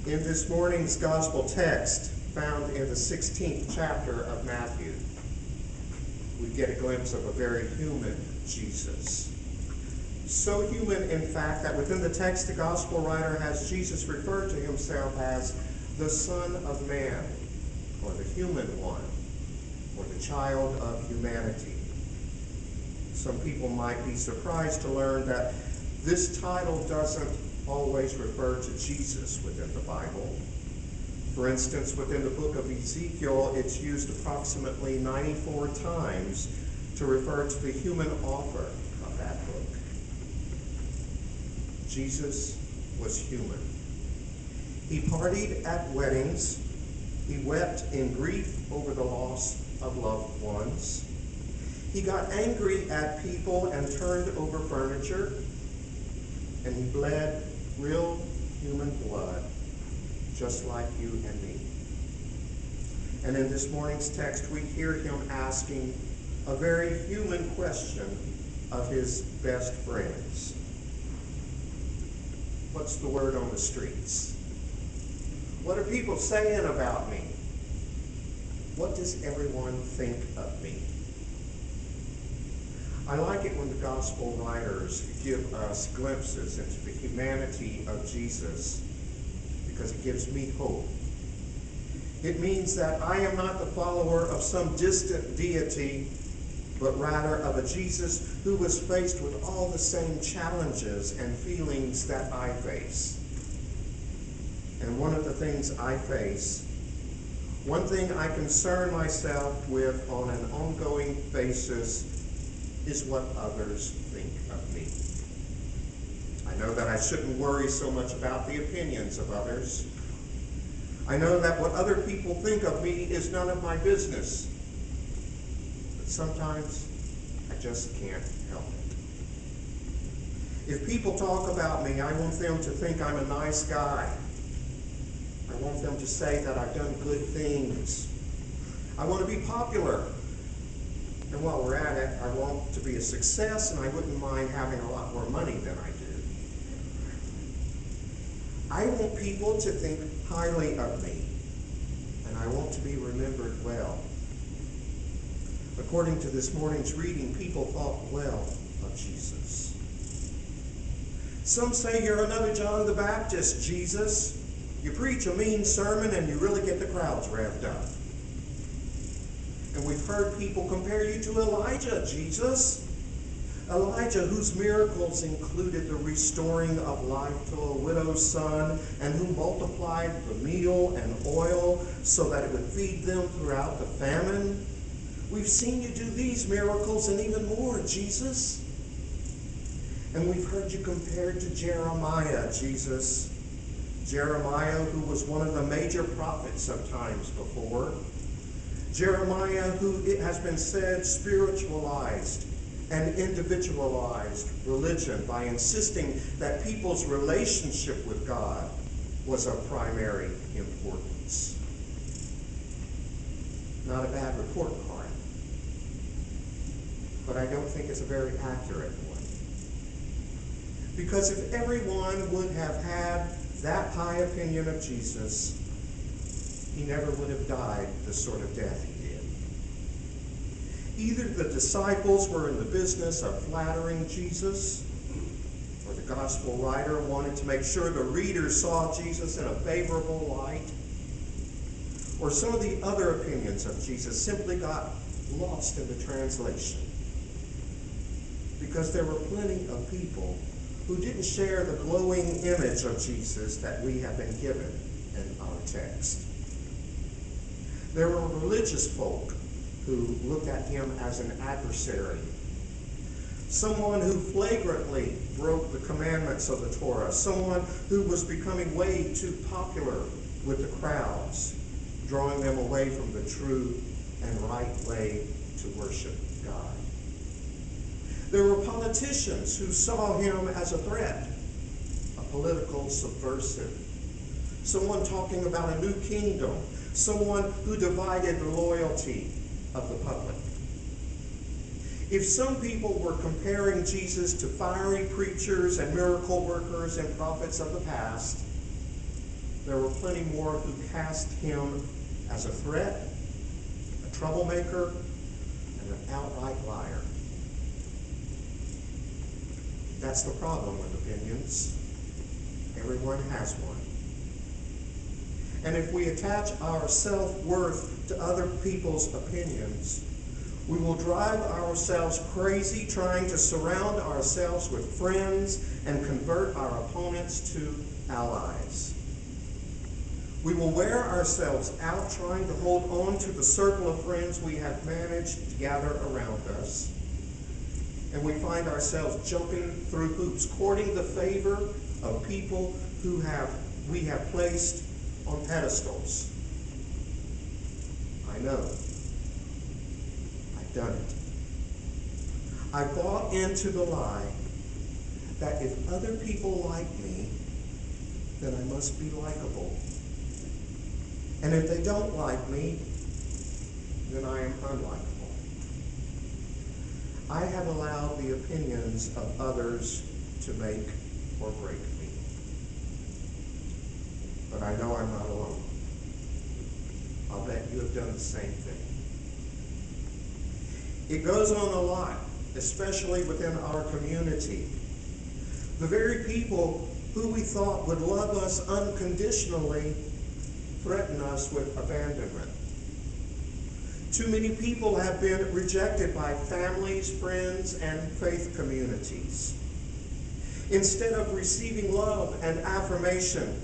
In this morning's gospel text, found in the 16th chapter of Matthew, we get a glimpse of a very human Jesus. So human, in fact, that within the text, the gospel writer has Jesus refer to himself as the Son of Man, or the human one, or the child of humanity. Some people might be surprised to learn that this title doesn't always refer to Jesus within the Bible. For instance, within the book of Ezekiel, it's used approximately 94 times to refer to the human author of that book. Jesus was human. He partied at weddings. He wept in grief over the loss of loved ones. He got angry at people and turned over furniture. And he bled real human blood, just like you and me. And in this morning's text, we hear him asking a very human question of his best friends. What's the word on the streets? What are people saying about me? What does everyone think of me? I like it when the gospel writers give us glimpses into the humanity of Jesus, because it gives me hope. It means that I am not the follower of some distant deity, but rather of a Jesus who was faced with all the same challenges and feelings that I face. And one of the things I face, one thing I concern myself with on an ongoing basis, is what others think of me. I know that I shouldn't worry so much about the opinions of others. I know that what other people think of me is none of my business. But sometimes I just can't help it. If people talk about me, I want them to think I'm a nice guy. I want them to say that I've done good things. I want to be popular. And while we're at it, I want to be a success, and I wouldn't mind having a lot more money than I do. I want people to think highly of me, and I want to be remembered well. According to this morning's reading, people thought well of Jesus. Some say you're another John the Baptist, Jesus. You preach a mean sermon and you really get the crowds revved up. And we've heard people compare you to Elijah, Jesus. Elijah, whose miracles included the restoring of life to a widow's son, and who multiplied the meal and oil so that it would feed them throughout the famine. We've seen you do these miracles and even more, Jesus. And we've heard you compared to Jeremiah, Jesus. Jeremiah, who was one of the major prophets of times before. Jeremiah, who, it has been said, spiritualized and individualized religion by insisting that people's relationship with God was of primary importance. Not a bad report card, but I don't think it's a very accurate one. Because if everyone would have had that high opinion of Jesus, he never would have died the sort of death he did. Either the disciples were in the business of flattering Jesus, or the gospel writer wanted to make sure the readers saw Jesus in a favorable light, or some of the other opinions of Jesus simply got lost in the translation. Because there were plenty of people who didn't share the glowing image of Jesus that we have been given in our text. There were religious folk who looked at him as an adversary, someone who flagrantly broke the commandments of the Torah, someone who was becoming way too popular with the crowds, drawing them away from the true and right way to worship God. There were politicians who saw him as a threat, a political subversive, someone talking about a new kingdom, someone who divided the loyalty of the public. If some people were comparing Jesus to fiery preachers and miracle workers and prophets of the past, there were plenty more who cast him as a threat, a troublemaker, and an outright liar. That's the problem with opinions. Everyone has one. And if we attach our self-worth to other people's opinions, we will drive ourselves crazy trying to surround ourselves with friends and convert our opponents to allies. We will wear ourselves out trying to hold on to the circle of friends we have managed to gather around us. And we find ourselves jumping through hoops, courting the favor of people who we have placed on pedestals. I know. I've done it. I bought into the lie that if other people like me, then I must be likable. And if they don't like me, then I am unlikable. I have allowed the opinions of others to make or break me. But I know I'm not alone. I'll bet you have done the same thing. It goes on a lot, especially within our community. The very people who we thought would love us unconditionally threaten us with abandonment. Too many people have been rejected by families, friends, and faith communities. Instead of receiving love and affirmation,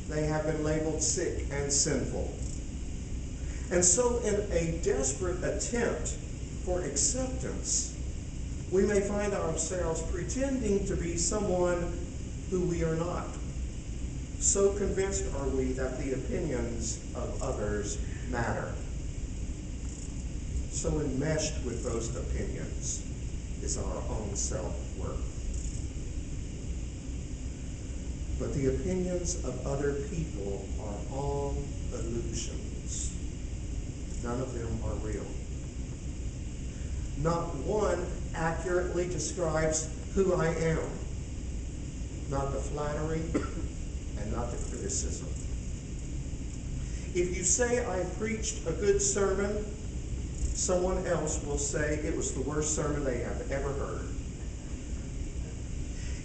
they have been labeled sick and sinful. And so in a desperate attempt for acceptance, we may find ourselves pretending to be someone who we are not. So convinced are we that the opinions of others matter. So enmeshed with those opinions is our own self-worth. But the opinions of other people are all illusions. None of them are real. Not one accurately describes who I am. Not the flattery and not the criticism. If you say I preached a good sermon, someone else will say it was the worst sermon they have ever heard.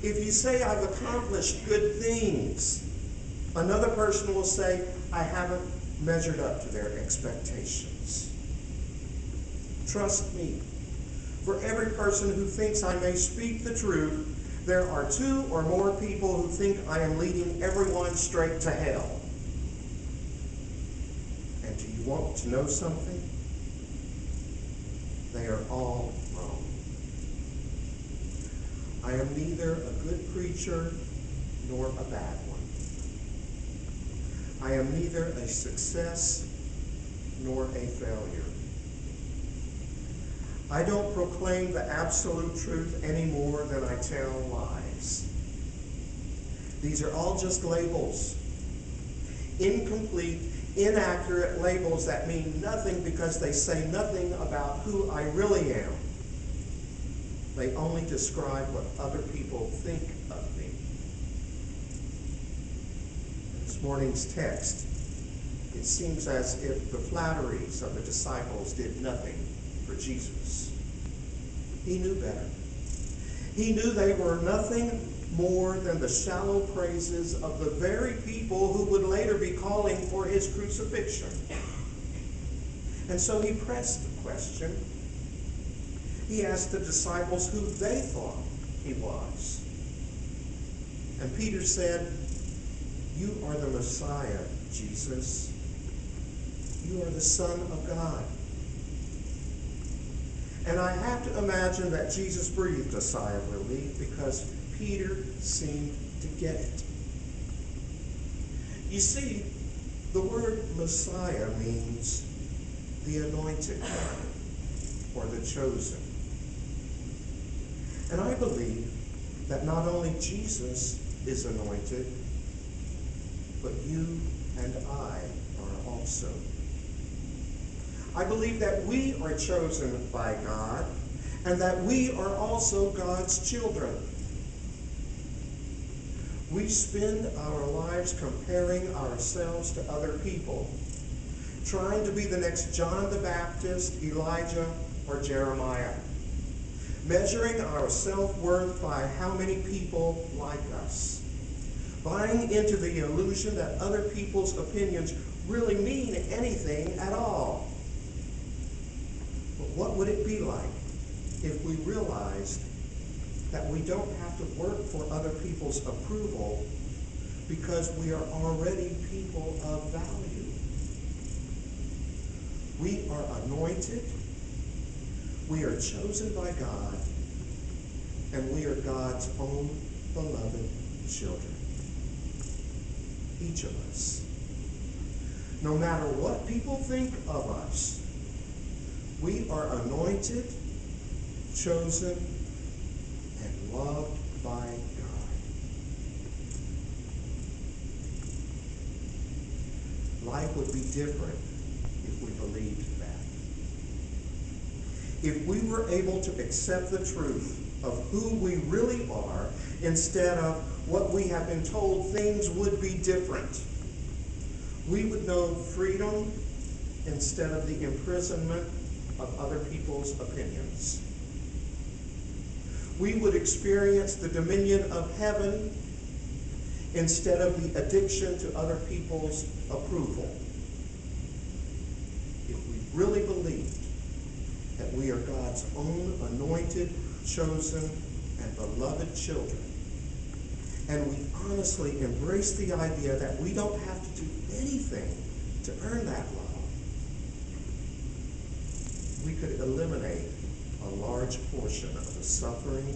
If you say I've accomplished good things, another person will say I haven't measured up to their expectations. Trust me, for every person who thinks I may speak the truth, there are 2 or more people who think I am leading everyone straight to hell. And do you want to know something? They are all wrong. I am neither a good preacher nor a bad one. I am neither a success nor a failure. I don't proclaim the absolute truth any more than I tell lies. These are all just labels. Incomplete, inaccurate labels that mean nothing because they say nothing about who I really am. They only describe what other people think of me. In this morning's text, it seems as if the flatteries of the disciples did nothing for Jesus. He knew better. He knew they were nothing more than the shallow praises of the very people who would later be calling for his crucifixion. And so he pressed the question. He asked the disciples who they thought he was. And Peter said, "You are the Messiah, Jesus. You are the Son of God." And I have to imagine that Jesus breathed a sigh of relief because Peter seemed to get it. You see, the word Messiah means the anointed one, or the chosen. And I believe that not only Jesus is anointed, but you and I are also. I believe that we are chosen by God, and that we are also God's children. We spend our lives comparing ourselves to other people, trying to be the next John the Baptist, Elijah, or Jeremiah, measuring our self-worth by how many people like us, buying into the illusion that other people's opinions really mean anything at all. But what would it be like if we realized that we don't have to work for other people's approval because we are already people of value? We are anointed, we are chosen by God, and we are God's own beloved children. Each of us. No matter what people think of us, we are anointed, chosen, and loved by God. Life would be different if we believed that. If we were able to accept the truth of who we really are instead of what we have been told things would be different, we would know freedom instead of the imprisonment of other people's opinions. We would experience the dominion of heaven instead of the addiction to other people's approval. If we really believed that we are God's own anointed, chosen, and beloved children, and we honestly embrace the idea that we don't have to do anything to earn that love, we could eliminate a large portion of the suffering,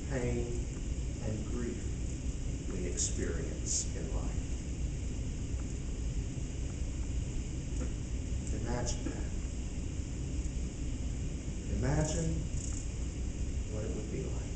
pain, and grief we experience in life. Imagine that. Imagine what it would be like.